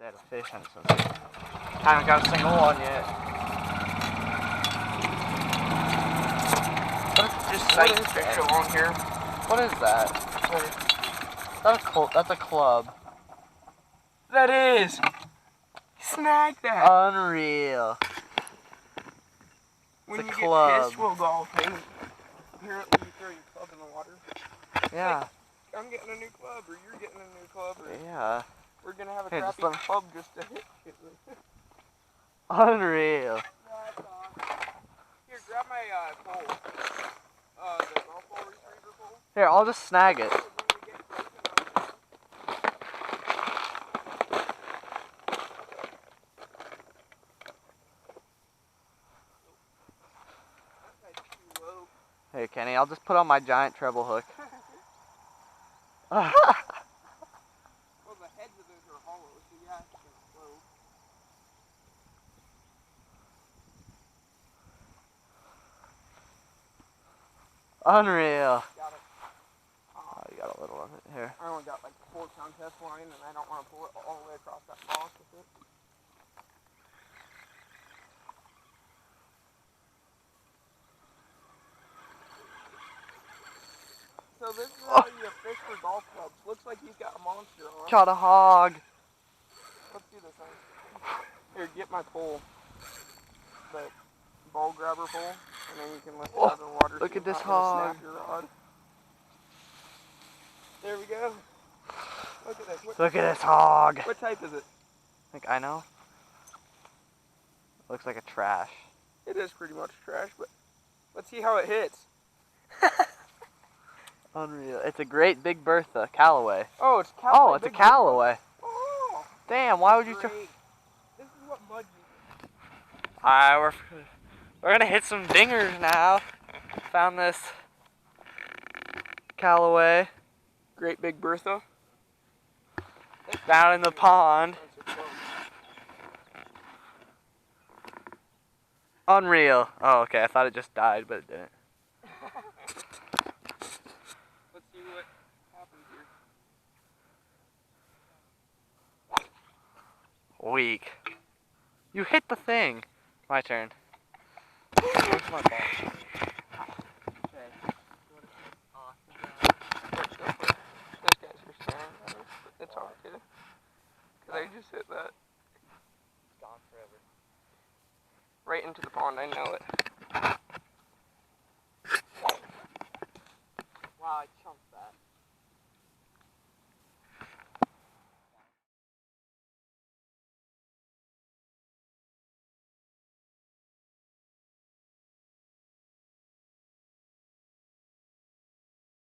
had a fish on it. Haven't got a single one yet. Just sight fish along here. What is that? That's a club. That is! Snag that! Unreal. When it's you a club. Get pissed, we'll golfing. Apparently you throw your club in the water. Yeah. Like, I'm getting a new club, or you're getting a new club, or yeah. we're gonna have a Hey, crappy club just to hit it with. Unreal. That's awesome. Here, grab my pole. The golf ball retriever pole. Here, I'll just snag it. Hey Kenny, I'll just put on my giant treble hook. Well, the heads of those are hollow, so yeah, it's gonna float. Unreal. Got it. Oh, you got a little of it here. I only got like 4-pound test line, and I don't want to pull it all the way across that box with it. So this is how you fish for golf clubs. Looks like he's got a monster on. Caught a hog. Let's do this thing. Here, get my pole. The ball grabber pole, and then you can lift it out of the water. Look so at this you're not gonna hog. snap your rod. There we go. Look at this. Look at this hog. What type is it? I think I know. Looks like a trash. It is pretty much trash, but let's see how it hits. Unreal. It's a great Big Bertha Callaway. Oh, it's Callaway. Oh, it's a Callaway. Oh, damn, why would you? this is what mud uses. Alright, we're gonna hit some dingers now. Found this Callaway. Great Big Bertha. Down in the pond. Unreal. Oh, okay. I thought it just died, but it didn't. Let's see what happens here. Weak. You hit the thing. My turn. Where's my ball? Those guys are staring at us. It's all good. Because I just hit that. It's gone forever. Right into the pond, I know it. Wow, I chunked that.